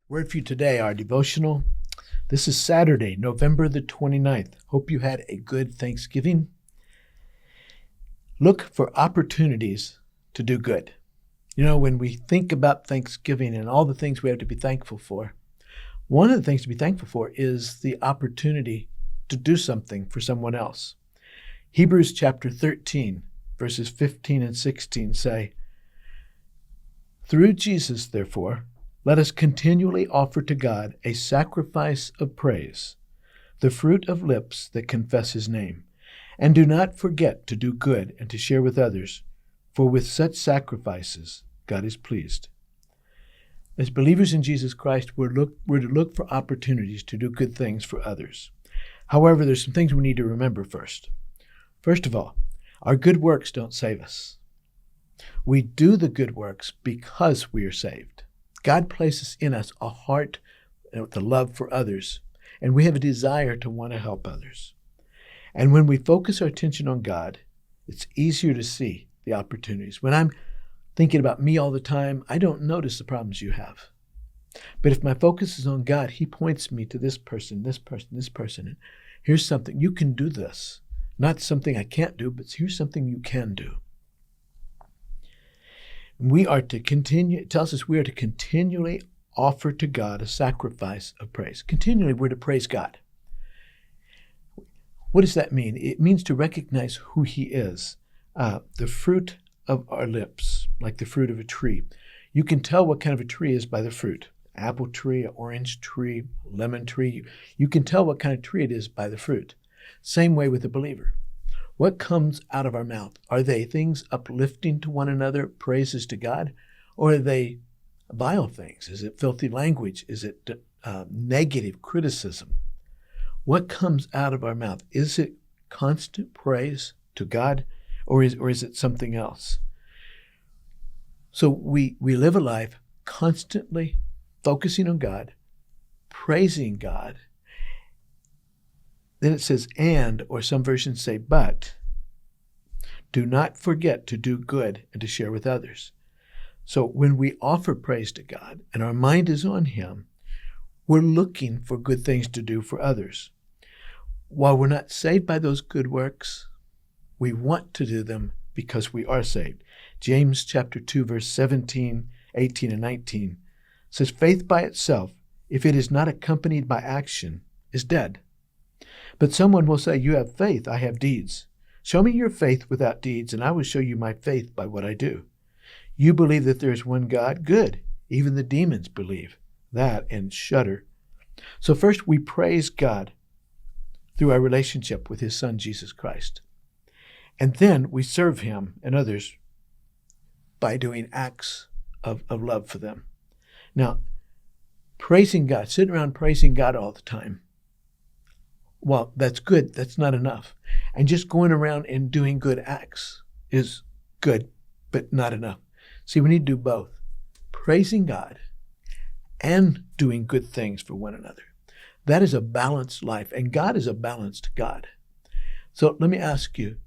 Word for you today, our devotional. This is Saturday, November the 29th. Hope you had a good Thanksgiving. Look for opportunities to do good. You know, when we think about Thanksgiving and all the things we have to be thankful for, one of the things to be thankful for is the opportunity to do something for someone else. Hebrews chapter 13, verses 15 and 16 say, "Through Jesus, therefore, let us continually offer to God a sacrifice of praise, the fruit of lips that confess his name. And do not forget to do good and to share with others, for with such sacrifices God is pleased." As believers in Jesus Christ, we're to look for opportunities to do good things for others. However, there's some things we need to remember first. First of all, our good works don't save us. We do the good works because we are saved. God places in us a heart with a love for others, and we have a desire to want to help others. And when we focus our attention on God, it's easier to see the opportunities. When I'm thinking about me all the time, I don't notice the problems you have. But if my focus is on God, he points me to this person, this person, this person. And here's something, you can do this. Not something I can't do, but here's something you can do. We are to continue, it tells us we are to continually offer to God a sacrifice of praise. Continually, we're to praise God. What does that mean? It means to recognize who he is. The fruit of our lips, like the fruit of a tree. You can tell what kind of a tree is by the fruit. Apple tree, orange tree, lemon tree. You can tell what kind of tree it is by the fruit. Same way with a believer. What comes out of our mouth? Are they things uplifting to one another, praises to God? Or are they vile things? Is it filthy language? Is it negative criticism? What comes out of our mouth? Is it constant praise to God, or is it something else? So we live a life constantly focusing on God, praising God. Then it says, and, or some versions say, but, do not forget to do good and to share with others. So when we offer praise to God and our mind is on him, we're looking for good things to do for others. While we're not saved by those good works, we want to do them because we are saved. James chapter 2, verse 17, 18, and 19 says, "Faith by itself, if it is not accompanied by action, is dead. But someone will say, 'You have faith, I have deeds. Show me your faith without deeds, and I will show you my faith by what I do.' You believe that there is one God? Good. Even the demons believe that and shudder." So first we praise God through our relationship with his son, Jesus Christ. And then we serve him and others by doing acts of love for them. Now, praising God, sitting around praising God all the time, well, that's good. That's not enough. And just going around and doing good acts is good, but not enough. See, we need to do both. Praising God and doing good things for one another. That is a balanced life, and God is a balanced God. So let me ask you,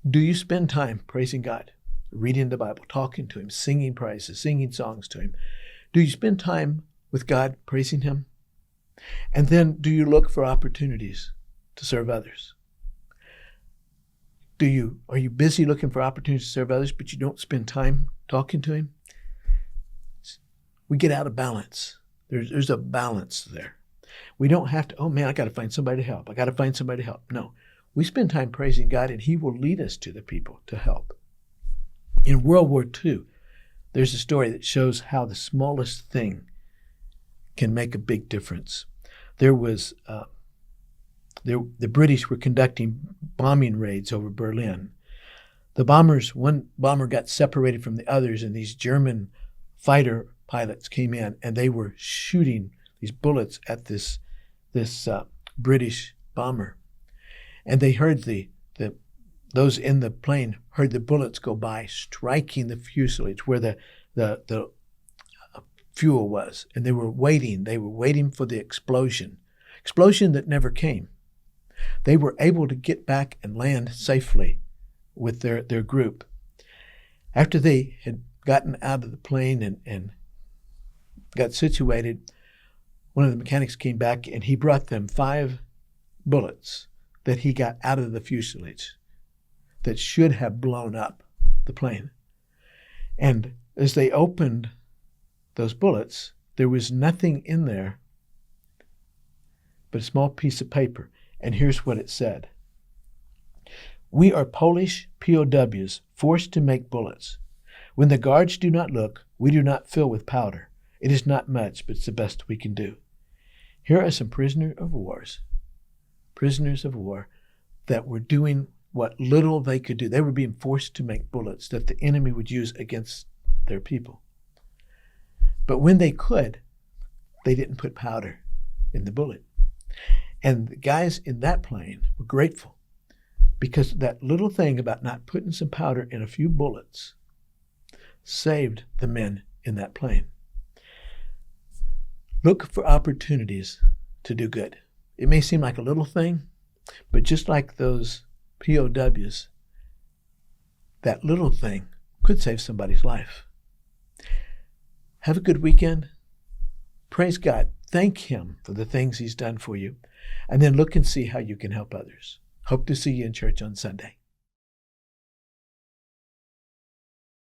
do you spend time praising God, reading the Bible, talking to him, singing praises, singing songs to him? Do you spend time with God praising him? And then do you look for opportunities to serve others? Are you busy looking for opportunities to serve others, but you don't spend time talking to him? We get out of balance. There's a balance there. We don't have to, oh man, I got to find somebody to help. I got to find somebody to help. No, we spend time praising God, and he will lead us to the people to help. In World War II, there's a story that shows how the smallest thing can make a big difference. There was the British were conducting bombing raids over Berlin. One bomber got separated from the others, and these German fighter pilots came in, and they were shooting these bullets at this British bomber. And they heard those in the plane heard the bullets go by, striking the fuselage where the fuel was, and they were waiting for the explosion that never came. They were able to get back and land safely with their group. After they had gotten out of the plane and got situated, one of the mechanics came back and he brought them 5 bullets that he got out of the fuselage that should have blown up the plane. And as they opened those bullets, there was nothing in there but a small piece of paper. And here's what it said. "We are Polish POWs forced to make bullets. When the guards do not look, we do not fill with powder. It is not much, but it's the best we can do." Here are some prisoners of war that were doing what little they could do. They were being forced to make bullets that the enemy would use against their people. But when they could, they didn't put powder in the bullet. And the guys in that plane were grateful because that little thing about not putting some powder in a few bullets saved the men in that plane. Look for opportunities to do good. It may seem like a little thing, but just like those POWs, that little thing could save somebody's life. Have a good weekend. Praise God. Thank Him for the things He's done for you. And then look and see how you can help others. Hope to see you in church on Sunday.